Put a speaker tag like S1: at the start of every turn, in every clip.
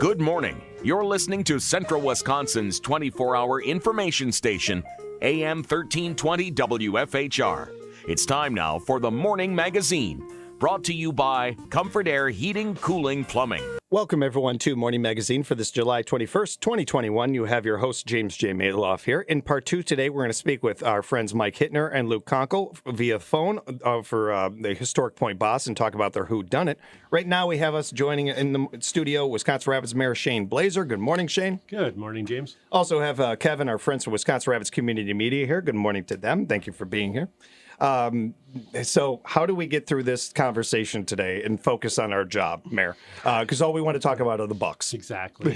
S1: Good morning. You're listening to Central Wisconsin's 24-hour information station, AM 1320 WFHR. It's time now for the Morning Magazine, brought to you by Comfort Air Heating, Cooling, Plumbing.
S2: Welcome, everyone, to Morning Magazine for this July 21st, 2021. You have your host, James J. Malouf, here. In part two today, we're going to speak with our friends Mike Hittner and Luke Conkle via phone for the Historic Point Boss and talk about their whodunit. Right now, we have us joining in the studio, Wisconsin Rapids Mayor Shane Blaser. Good morning, Shane.
S3: Good morning, James.
S2: Also have Kevin, our friends from Wisconsin Rapids Community Media here. Good morning to them. Thank you for being here. So how do we get through this conversation today and focus on our job, Mayor? Because all we want to talk about are the Bucks.
S3: Exactly.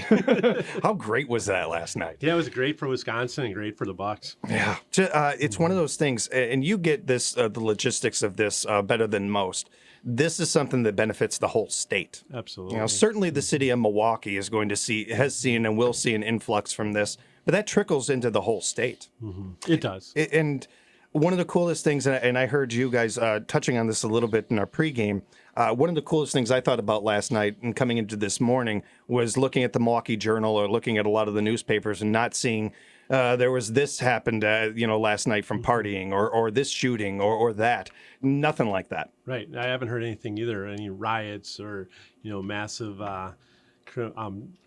S2: How great was that last night?
S3: Yeah, it was great for Wisconsin and great for the Bucks.
S2: Yeah. It's one of those things, and you get this, the logistics of this better than most. This is something that benefits the whole state.
S3: Absolutely.
S2: You know, certainly the city of Milwaukee has seen and will see an influx from this, but that trickles into the whole state.
S3: Mm-hmm. It does.
S2: And one of the coolest things, and I heard you guys touching on this a little bit in our pregame, one of the coolest things I thought about last night and coming into this morning was looking at the Milwaukee Journal or looking at a lot of the newspapers and not seeing there was this happened, last night from partying or this shooting or that. Nothing like that.
S3: Right. I haven't heard anything either, any riots or, massive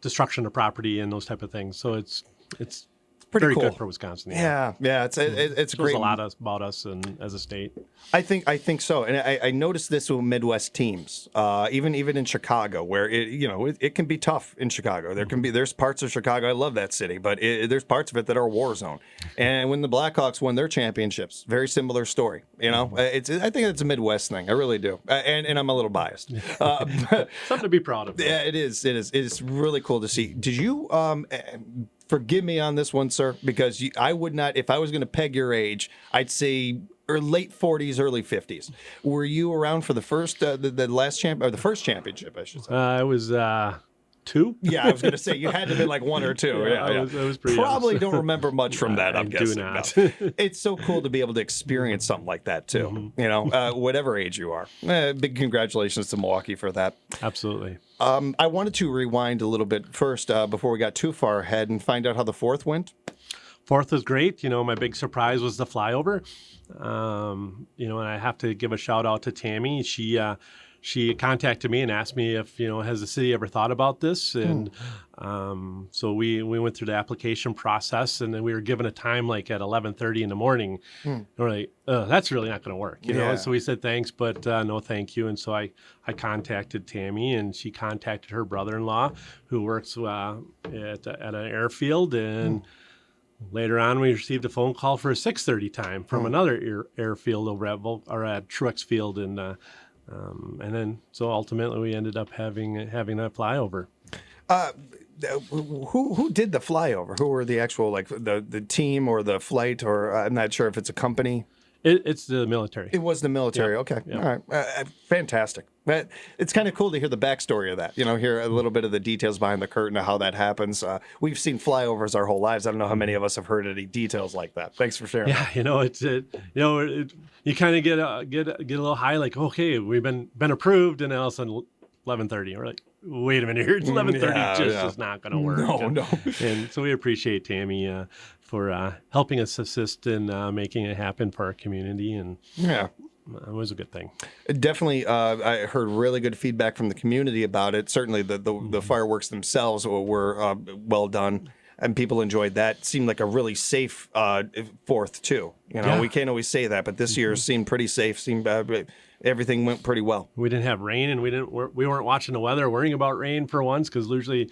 S3: destruction of property and those type of things. So it's
S2: pretty
S3: very
S2: cool.
S3: Good for Wisconsin.
S2: Yeah. It's great.
S3: A lot about us and as a state.
S2: I think so, and I noticed this with Midwest teams, even in Chicago, where it can be tough in Chicago. There's parts of Chicago, I love that city, but there's parts of it that are a war zone. And when the Blackhawks won their championships, very similar story. I think it's a Midwest thing. I really do, and I'm a little biased.
S3: Something to be proud of. Though.
S2: Yeah, it is. It's really cool to see. Did you? Forgive me on this one, sir, because I would not, if I was going to peg your age, I'd say late 40s, early 50s. Were you around for the first, the first championship, I should say?
S3: I was 2.
S2: Yeah, I was going to say you had to have been like 1 or 2. Yeah.
S3: I was pretty
S2: Probably
S3: young.
S2: don't remember much from that. I'm guessing.
S3: I do not.
S2: No. It's so cool to be able to experience something like that too. Mm-hmm. Whatever age you are. Big congratulations to Milwaukee for that.
S3: Absolutely.
S2: I wanted to rewind a little bit first before we got too far ahead and find out how the 4th went.
S3: 4th was great. My big surprise was the flyover. And I have to give a shout out to Tammy. She contacted me and asked me if, has the city ever thought about this? And so we went through the application process, and then we were given a time like at 11:30 in the morning. And we're like, that's really not going to work, you know? So we said, thanks, but no, thank you. And so I contacted Tammy, and she contacted her brother-in-law who works at an airfield. And later on, we received a phone call for a 6:30 time from another airfield over at Truex Field. And then, so ultimately, we ended up having that flyover.
S2: Who did the flyover? Who were the actual, the team or the flight, or I'm not sure if it's a company?
S3: It's the military.
S2: It was the military.
S3: Yep.
S2: Okay.
S3: Yep.
S2: All right. Fantastic. But it's kind of cool to hear the backstory of that, hear a little bit of the details behind the curtain of how that happens. We've seen flyovers our whole lives. I don't know how many of us have heard any details like that. Thanks for sharing.
S3: Yeah, you kind of get a little high, like, okay, we've been approved, and then all of a sudden 11:30, we're like, wait a minute here, it's 11:30, is not going to work.
S2: No.
S3: And so we appreciate Tammy for helping us assist in making it happen for our community, and it was a good thing.
S2: Definitely, I heard really good feedback from the community about it. Certainly, the fireworks themselves were well done, and people enjoyed that. It seemed like a really safe 4th too. We can't always say that, but this year seemed pretty safe. Everything went pretty well.
S3: We didn't have rain, and we weren't watching the weather, worrying about rain for once, because usually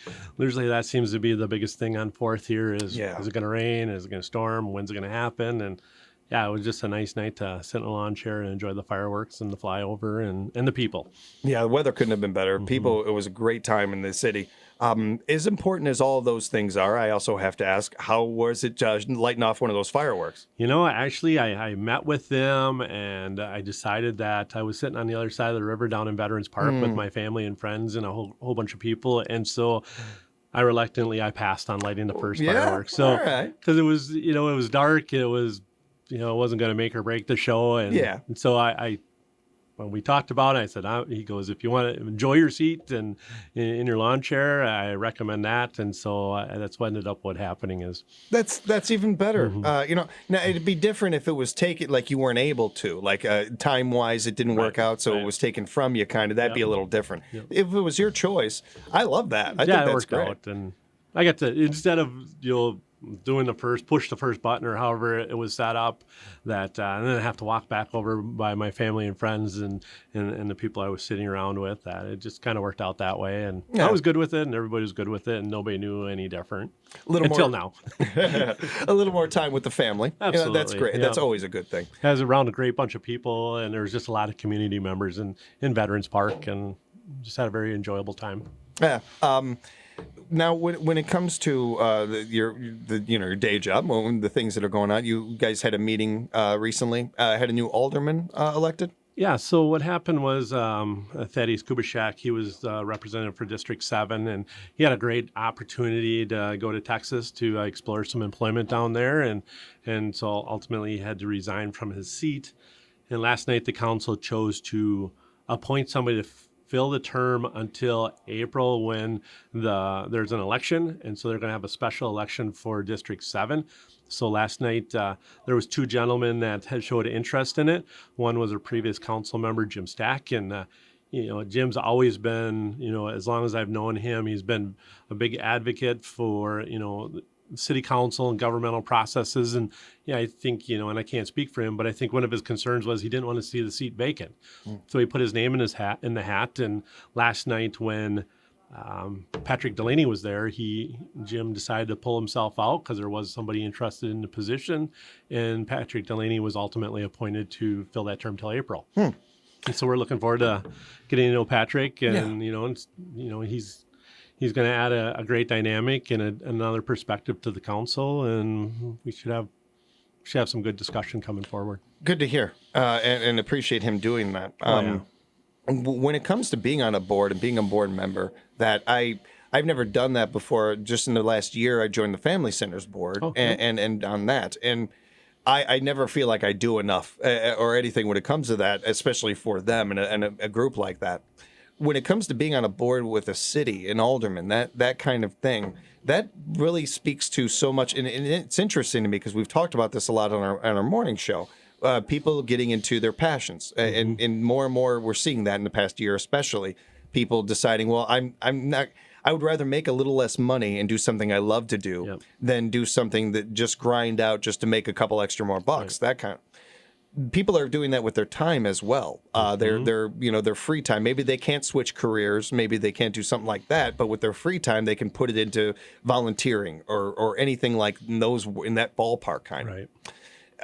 S3: that seems to be the biggest thing on 4th here is it going to rain? Is it going to storm? When's it going to happen? And yeah, it was just a nice night to sit in a lawn chair and enjoy the fireworks and the flyover and the people. Yeah,
S2: the weather couldn't have been better. People, it was a great time in the city. As important as all of those things are, I also have to ask, how was it lighting off one of those fireworks?
S3: Actually, I met with them, and I decided that I was sitting on the other side of the river down in Veterans Park with my family and friends and a whole bunch of people. And so I passed on lighting the first fireworks. So, because it was, it was dark, it was, it wasn't going to make or break the show. And so I when we talked about it, I said, he goes, if you want to enjoy your seat and in your lawn chair, I recommend that. And so that's what ended up happening is.
S2: That's even better. Now it'd be different if it was taken, like you weren't able to, like time wise, it didn't work out. So it was taken from you kind of, that'd be a little different. Yep. If it was your choice, I love that. I think that's
S3: worked
S2: great.
S3: Out. And I got to, instead of, doing push the first button or however it was set up, that and then I have to walk back over by my family and friends and the people I was sitting around with. That it just kind of worked out that way, and I was good with it, and everybody was good with it, and nobody knew any different until now.
S2: A little more time with the family.
S3: Absolutely,
S2: that's great. Yeah. That's always a good thing.
S3: I was around a great bunch of people, and there was just a lot of community members in Veterans Park, and just had a very enjoyable time.
S2: Yeah. Now, when it comes to your day job, the things that are going on, you guys had a meeting recently. Had a new alderman elected.
S3: Yeah. So what happened was Thaddeus Kubishak, he was representative for District 7, and he had a great opportunity to go to Texas to explore some employment down there, and so ultimately he had to resign from his seat. And last night the council chose to appoint somebody to fill the term until April when there's an election, and so they're going to have a special election for District 7. So last night there was 2 gentlemen that had showed interest in it. One was a previous council member, Jim Stack, and Jim's always been, as long as I've known him, he's been a big advocate for city council and governmental processes. And I think, and I can't speak for him, but I think one of his concerns was he didn't want to see the seat vacant. So he put his name in the hat. And last night when Patrick Delaney was there, Jim decided to pull himself out because there was somebody interested in the position. And Patrick Delaney was ultimately appointed to fill that term till April. And so we're looking forward to getting to know Patrick, and he's going to add a great dynamic and another perspective to the council, and we should have some good discussion coming forward.
S2: Good to hear, and appreciate him doing that. When it comes to being on a board and being a board member, that I've never done that before. Just in the last year, I joined the Family Centers board, and on that, and I never feel like I do enough or anything when it comes to that, especially for them and a group like that. When it comes to being on a board with a city, an alderman, that kind of thing, that really speaks to so much. And it's interesting to me because we've talked about this a lot on our morning show. People getting into their passions, and more we're seeing that in the past year, especially people deciding, well, I'm not. I would rather make a little less money and do something I love to do than do something that just grind out just to make a couple extra more bucks. Right. That kind of. People are doing that with their time as well. Their free time. Maybe they can't switch careers. Maybe they can't do something like that. But with their free time, they can put it into volunteering or anything like in that ballpark kind of.
S3: Right.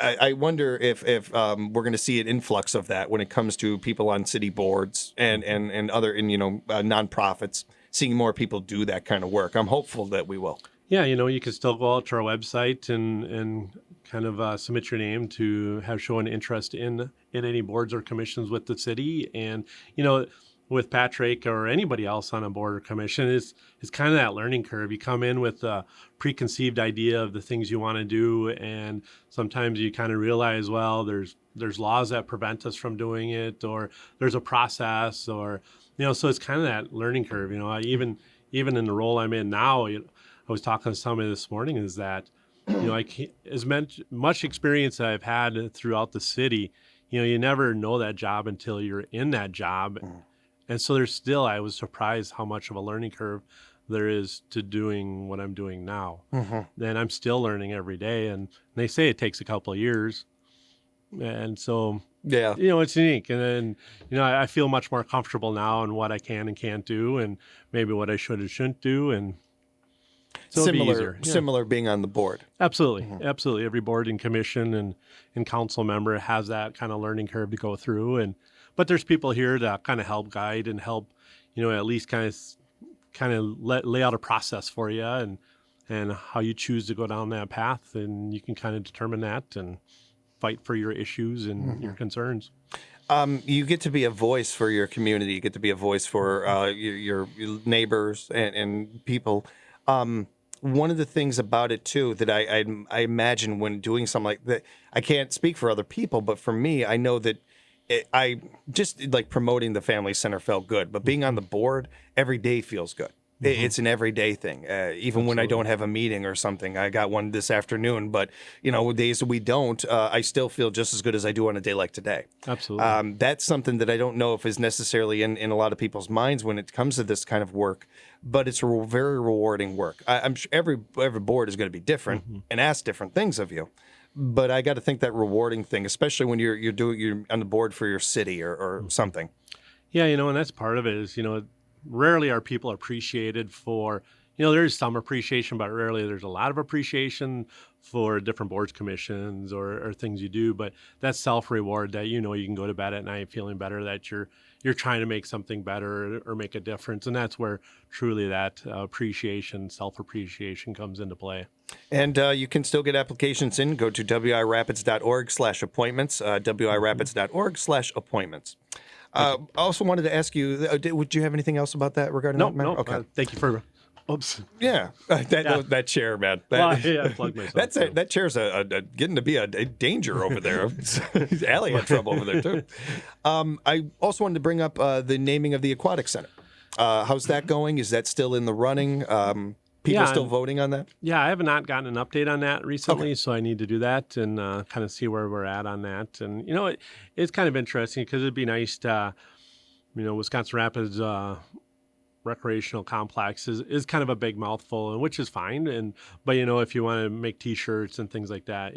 S2: I wonder if we're going to see an influx of that when it comes to people on city boards and other nonprofits. Seeing more people do that kind of work. I'm hopeful that we will.
S3: Yeah, you can still go out to our website and kind of submit your name to have shown interest in any boards or commissions with the city. And, with Patrick or anybody else on a board or commission, it's kind of that learning curve. You come in with a preconceived idea of the things you want to do, and sometimes you kind of realize, well, there's laws that prevent us from doing it, or there's a process, or, so it's kind of that learning curve. Even in the role I'm in now, I was talking to somebody this morning, is that, as much experience I've had throughout the city, you never know that job until you're in that job. And so I was surprised how much of a learning curve there is to doing what I'm doing now. And I'm still learning every day. And they say it takes a couple of years. And so, it's unique. And then, I feel much more comfortable now in what I can and can't do, and maybe what I should and shouldn't do. And so similar being on the board. Absolutely. Absolutely. Every board and commission and council member has that kind of learning curve to go through. But there's people here to kind of help guide and help, at least kind of lay out a process for you and how you choose to go down that path. And you can kind of determine that and fight for your issues and your concerns.
S2: You get to be a voice for your community. You get to be a voice for your neighbors and people. One of the things about it, too, that I imagine when doing something like that, I can't speak for other people, but for me, I know that I just like promoting the family center felt good, but being on the board every day feels good. It's an everyday thing. Even when I don't have a meeting or something, I got one this afternoon, but days that we don't, I still feel just as good as I do on a day like today.
S3: Absolutely.
S2: That's something that I don't know if is necessarily in a lot of people's minds when it comes to this kind of work, but it's very rewarding work. I'm sure every board is going to be different and ask different things of you. But I got to think that rewarding thing, especially when you're on the board for your city or something.
S3: Yeah, and that's part of it is, rarely are people appreciated for, there's some appreciation, but rarely there's a lot of appreciation for different boards, commissions, or things you do. But that self-reward that, you can go to bed at night feeling better that you're trying to make something better or make a difference. And that's where truly that appreciation, self-appreciation comes into play.
S2: And you can still get applications in. Go to wirapids.org/appointments, wirapids.org/appointments. I also wanted to ask you, would you have anything else about that regarding that, Mayor?
S3: No.
S2: Okay.
S3: Thank you for... Oops.
S2: Yeah, that chair, man.
S3: I plugged myself.
S2: That chair's getting to be a danger over there. Allie had trouble over there, too. I also wanted to bring up the naming of the Aquatic Center. How's that going? Is that still in the running? People still voting on that?
S3: Yeah, I have not gotten an update on that recently, so I need to do that and kind of see where we're at on that. And, it's kind of interesting because it'd be nice to, Wisconsin Rapids Recreational Complex is kind of a big mouthful, and which is fine. But, if you want to make T-shirts and things like that,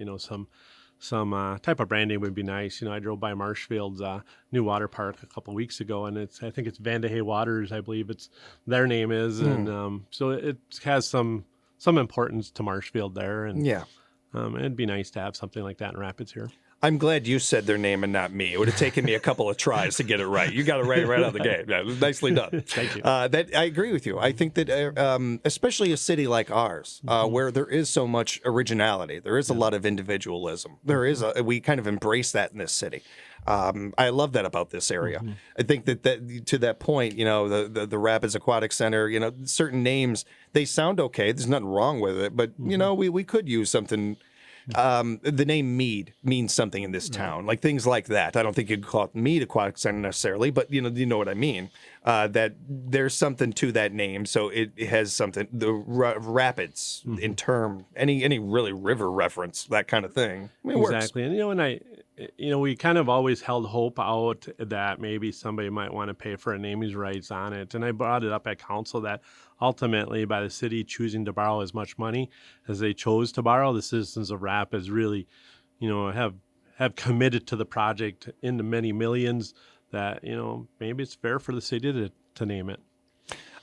S3: some type of branding would be nice. I drove by Marshfield's new water park a couple of weeks ago, and I think it's Vandehay Waters, I believe it's their name is, and so it has some importance to Marshfield there, and it'd be nice to have something like that in Rapids here.
S2: I'm glad you said their name and not me. It would have taken me a couple of tries to get it right. You got it right out of the gate. Yeah, nicely done.
S3: Thank you.
S2: That I agree with you. I think that especially a city like ours, where there is so much originality, there is a lot of individualism. We kind of embrace that in this city. I love that about this area. I think that to that point, the Rapids Aquatic Center, certain names, they sound okay. There's nothing wrong with it, but we could use something. The name Mead means something in this town, like things like that. I don't think you could call it Mead Aquatic Center necessarily, but you know what I mean. That there's something to that name, so it has something. The rapids in term, any really river reference, that kind of thing. It
S3: Exactly,
S2: works.
S3: and we kind of always held hope out that maybe somebody might want to pay for a naming rights on it, and I brought it up at council that ultimately, by the city choosing to borrow as much money as they chose to borrow, the citizens of Rapids really, have committed to the project into many millions. That maybe it's fair for the city to name it.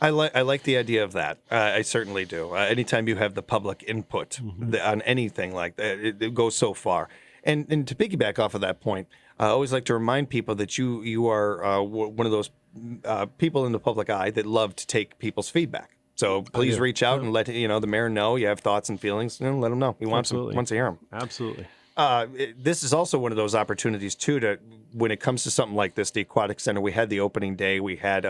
S2: I like the idea of that. I certainly do. Anytime you have the public input on anything like that, it goes so far. And to piggyback off of that point, I always like to remind people that you are one of those people in the public eye that love to take people's feedback. So please reach out and let the mayor know you have thoughts and feelings, and let him know. He wants to hear them.
S3: Absolutely.
S2: This is also one of those opportunities too to, when it comes to something like this, the Aquatic Center. We had the opening day. We had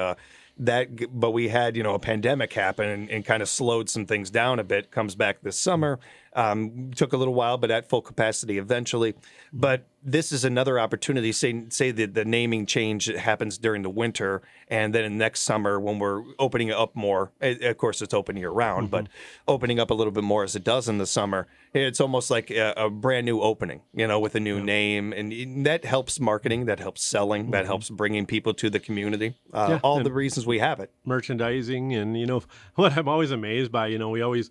S2: but we had a pandemic happen and kind of slowed some things down a bit. Comes back this summer. Took a little while, but at full capacity eventually. But this is another opportunity. Say that the naming change happens during the winter, and then next summer when we're opening it up more. Of course, it's open year round, but opening up a little bit more as it does in the summer. It's almost like a brand new opening, with a new name, and that helps marketing, that helps selling, that helps bringing people to the community. All the reasons we have it.
S3: Merchandising, and what I'm always amazed by. We always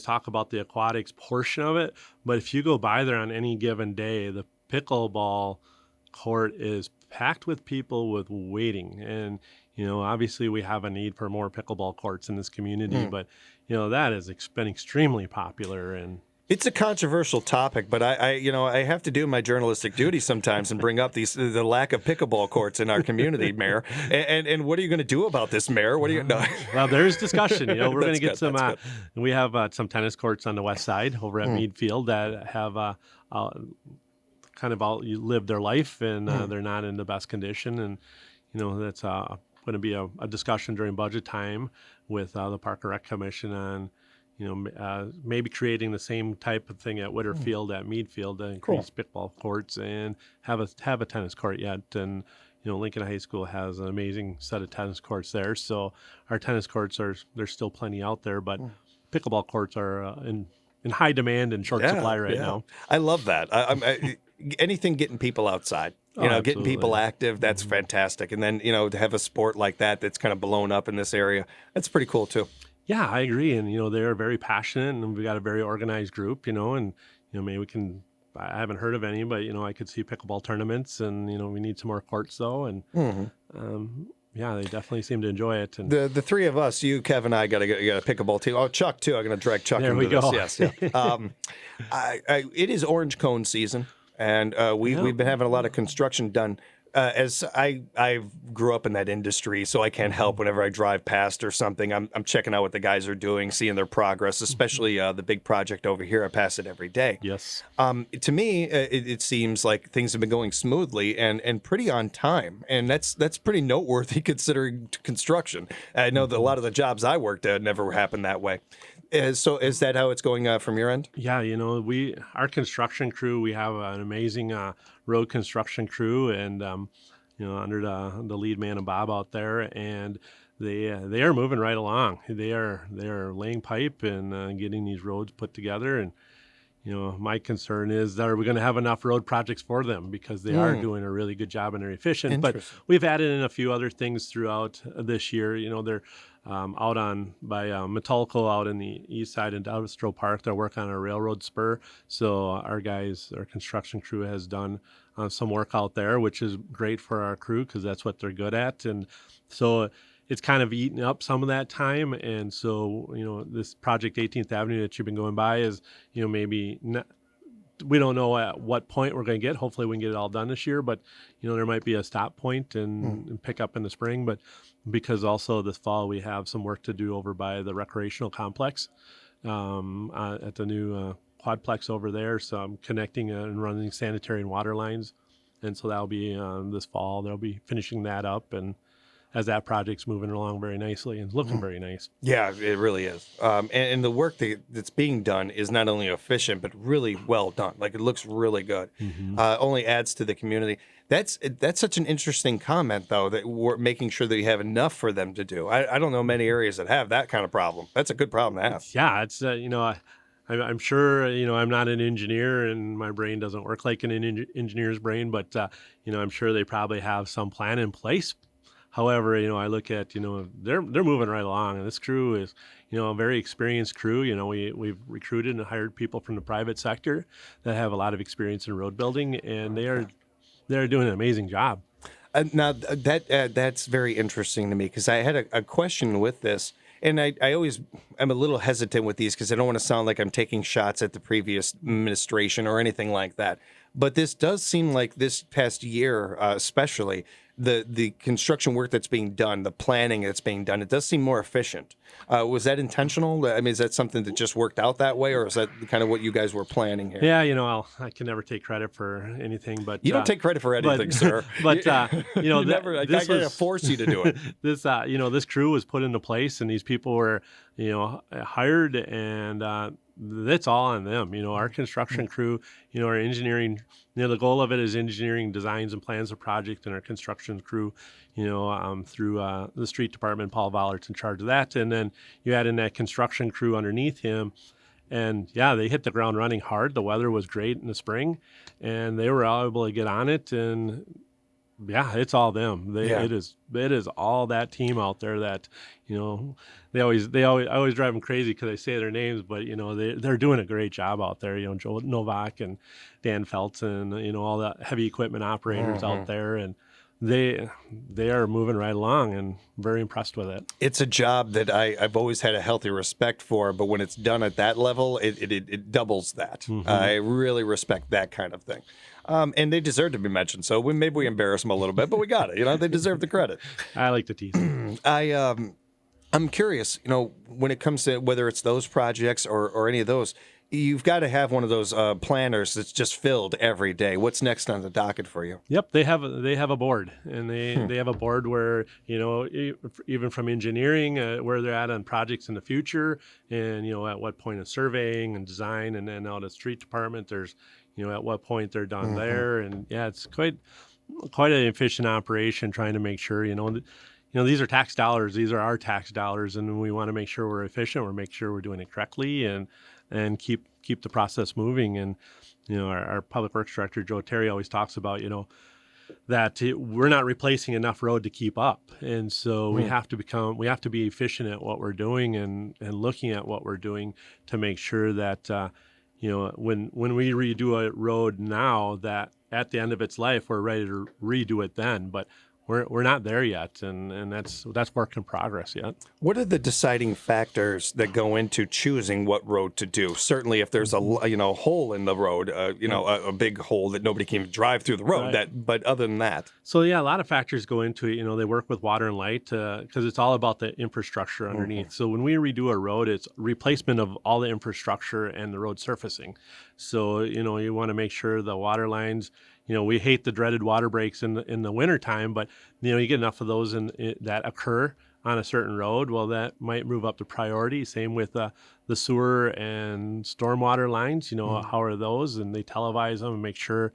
S3: talk about the aquatics portion of it, but if you go by there on any given day, the pickleball court is packed with people with waiting. And, obviously we have a need for more pickleball courts in this community, but, that has been extremely popular. And
S2: it's a controversial topic, but I have to do my journalistic duty sometimes and bring up the lack of pickleball courts in our community, Mayor. And what are you going to do about this, Mayor? What are you? No.
S3: Well, there's discussion. We're going to get some. We have some tennis courts on the west side over at Mead Field that have kind of lived their life, and they're not in the best condition. And that's going to be a discussion during budget time with the Park and Rec Commission on maybe creating the same type of thing at Whitterfield at Mead Field to increase pickleball courts and have a tennis court yet. And Lincoln High School has an amazing set of tennis courts there. So our tennis courts there's still plenty out there, but pickleball courts are in high demand and short supply right now.
S2: I love that. Anything getting people outside, getting people active, that's fantastic. And then, to have a sport like that's kind of blown up in this area, that's pretty cool too.
S3: Yeah, I agree. And, they're very passionate, and we've got a very organized group, and, maybe we can, I haven't heard of any, but, I could see pickleball tournaments, and, we need some more courts though. And, yeah, they definitely seem to enjoy it. And
S2: the three of us, you, Kevin, I got a pickleball team. Oh, Chuck too. I'm going to drag Chuck into this. Yes. Yeah. It is orange cone season, and we've been having a lot of construction done. As I grew up in that industry, so I can't help whenever I drive past or something. I'm checking out what the guys are doing, seeing their progress, especially the big project over here. I pass it every day.
S3: Yes.
S2: To me, it seems like things have been going smoothly and pretty on time, and that's pretty noteworthy considering construction. I know that a lot of the jobs I worked at never happened that way. So is that how it's going from your end?
S3: Yeah, our construction crew, we have an amazing road construction crew, and under the lead man and Bob out there, and they are moving right along. They are laying pipe and getting these roads put together. And my concern is, are we going to have enough road projects for them, because they are doing a really good job and they're efficient. But we've added in a few other things throughout this year. They're out by Metulco out in the east side industrial park. They're working on a railroad spur. So our construction crew has done some work out there, which is great for our crew because that's what they're good at. And so it's kind of eaten up some of that time. And so, this project 18th Avenue that you've been going by is, maybe not, we don't know at what point we're going to get. Hopefully we can get it all done this year, but there might be a stop point and pick up in the spring. But because also this fall we have some work to do over by the Recreational Complex at the new quadplex over there. So I'm connecting and running sanitary and water lines. And so that'll be this fall. They'll be finishing that up, and as that project's moving along very nicely and looking very nice.
S2: Yeah, it really is. And the work that's being done is not only efficient, but really well done. Like, it looks really good. Only adds to the community. That's such an interesting comment, though, that we're making sure that you have enough for them to do. I don't know many areas that have that kind of problem. That's a good problem to have.
S3: Yeah, it's, I'm sure, I'm not an engineer and my brain doesn't work like an engineer's brain, but, I'm sure they probably have some plan in place. However, I look at, they're moving right along, and this crew is, a very experienced crew. We've recruited and hired people from the private sector that have a lot of experience in road building, and they're doing an amazing job.
S2: Now that's very interesting to me, because I had a question with this, and I'm a little hesitant with these because I don't want to sound like I'm taking shots at the previous administration or anything like that. But this does seem like this past year, especially, the construction work that's being done, the planning that's being done, it does seem more efficient. Was that intentional? I mean, is that something that just worked out that way, or is that kind of what you guys were planning here?
S3: Yeah, I can never take credit for anything, but
S2: you don't take credit for anything, sir.
S3: But
S2: never. I gotta force you to do it.
S3: This crew was put into place, and these people were, hired, and that's all on them. Our construction crew, our engineering, the goal of it is engineering designs and plans of project, and our construction crew, through the street department, Paul Vollert's in charge of that. And then you add in that construction crew underneath him, and yeah, they hit the ground running hard. The weather was great in the spring, and they were able to get on it. And yeah, it's all them. It is all that team out there that, I always drive them crazy because I say their names, but they're doing a great job out there. Joe Novak and Dan Felton, all the heavy equipment operators out there, and they are moving right along, and very impressed with it. It's
S2: a job that I've always had a healthy respect for, but when it's done at that level, it doubles that. I really respect that kind of thing. And they deserve to be mentioned. So maybe we embarrass them a little bit, but we got it. They deserve the credit.
S3: I like to tease them.
S2: I'm curious, when it comes to whether it's those projects or any of those, You've got to have one of those planners that's just filled every day. What's next on the docket for you?
S3: Yep, they have a board, and they have a board where even from engineering where they're at on projects in the future, and at what point of surveying and design, and then out of street department, there's at what point they're done there, and it's quite an efficient operation trying to make sure these are tax dollars, these are our tax dollars, and we want to make sure we're efficient, we make sure we're doing it correctly, and keep the process moving. And our public works director Joe Terry always talks about that we're not replacing enough road to keep up, and so we have to be efficient at what we're doing and looking at what we're doing to make sure that when we redo a road now, that at the end of its life we're ready to redo it then, but we're not there yet, and that's work in progress yet.
S2: What are the deciding factors that go into choosing what road to do? Certainly, if there's a hole in the road, a big hole that nobody can even drive through the road.
S3: Right.
S2: But other than that,
S3: so a lot of factors go into it. They work with water and light because it's all about the infrastructure underneath. So when we redo a road, it's replacement of all the infrastructure and the road surfacing. So you want to make sure the water lines. We hate the dreaded water breaks in the wintertime, but you get enough of those that occur on a certain road. Well, that might move up the priority. Same with the sewer and stormwater lines. How are those? And they televise them and make sure,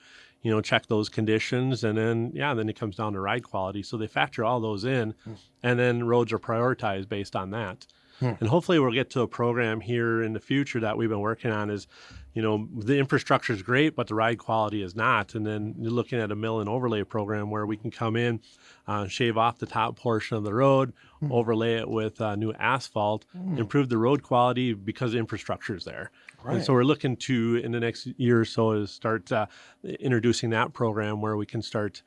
S3: check those conditions. And then it comes down to ride quality. So they factor all those in, and then roads are prioritized based on that. And hopefully we'll get to a program here in the future that we've been working on is, the infrastructure is great, but the ride quality is not. And then you're looking at a mill and overlay program where we can come in, shave off the top portion of the road, overlay it with new asphalt, improve the road quality because the infrastructure is there. Right. And so we're looking to, in the next year or so, is start introducing that program where we can start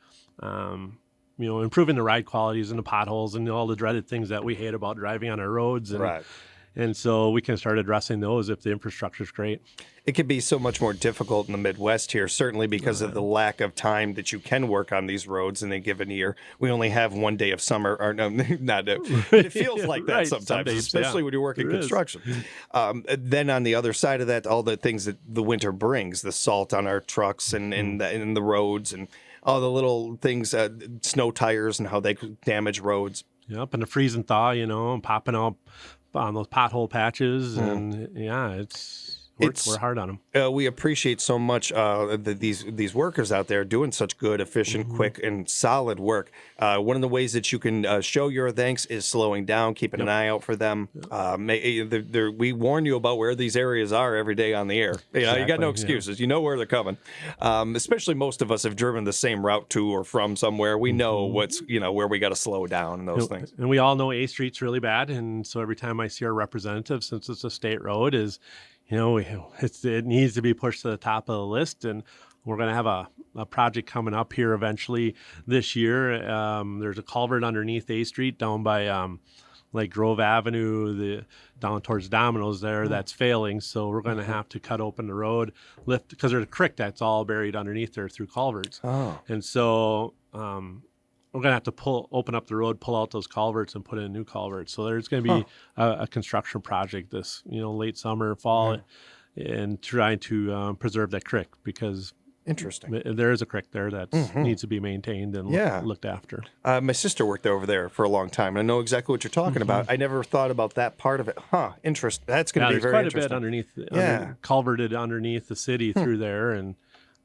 S3: improving the ride qualities and the potholes and all the dreaded things that we hate about driving on our roads. And so we can start addressing those if the infrastructure is great.
S2: It could be so much more difficult in the Midwest here, certainly because of the lack of time that you can work on these roads in a given year. We only have one day of summer, or no, not. But it feels like that
S3: right.
S2: sometimes,
S3: days,
S2: especially when you're working construction. Then on the other side of that, all the things that the winter brings, the salt on our trucks and in the roads and all the little things, snow tires and how they damage roads.
S3: Yep, and the freeze and thaw, and popping up on those pothole patches, and we're hard on them.
S2: We appreciate so much these workers out there doing such good, efficient, quick, and solid work. One of the ways that you can show your thanks is slowing down, keeping an eye out for them. We warn you about where these areas are every day on the air.
S3: Exactly,
S2: you got no excuses. You know where they're coming. Especially most of us have driven the same route to or from somewhere. We know where we got to slow down and those things.
S3: And we all know A Street's really bad, and so every time I see our representative, since it's a state road, it needs to be pushed to the top of the list, and we're going to have a project coming up here eventually this year. There's a culvert underneath A Street down by like Grove Avenue, down towards Domino's there, that's failing. So we're going to have to cut open the road, lift, because there's a creek that's all buried underneath there through culverts. And so we're going to have to open up the road, pull out those culverts, and put in new culverts. So there's going to be a construction project this, late summer, fall, and trying to preserve that creek because
S2: interesting.
S3: There is a creek there that needs to be maintained and looked after.
S2: My sister worked over there for a long time, and I know exactly what you're talking about. I never thought about that part of it. Interesting. That's going to be very interesting.
S3: There's quite a bit underneath, culverted underneath the city through there, and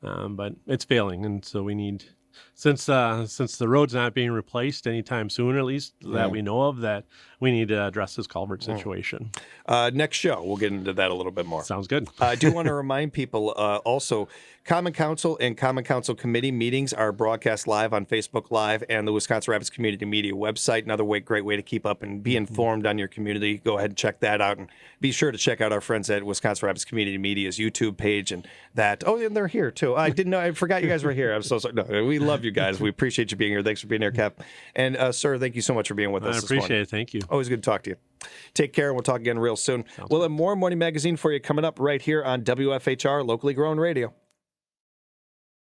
S3: but it's failing, and so we need. Since the road's not being replaced anytime soon, at least that we know of, that we need to address this culvert situation.
S2: Next show, we'll get into that a little bit more.
S3: Sounds good.
S2: I do want to remind people also, Common Council and Common Council Committee meetings are broadcast live on Facebook Live and the Wisconsin Rapids Community Media website. Another great way to keep up and be informed on your community. Go ahead and check that out. And be sure to check out our friends at Wisconsin Rapids Community Media's YouTube page and that. Oh, and they're here, too. I didn't know. I forgot you guys were here. I'm so sorry. No, we love you guys. We appreciate you being here. Thanks for being here, Cap. And, sir, thank you so much for being with us this morning.
S3: I appreciate it. Thank you.
S2: Always good to talk to you. Take care, and we'll talk again real soon. We'll have more Morning Magazine for you coming up right here on WFHR, locally grown radio.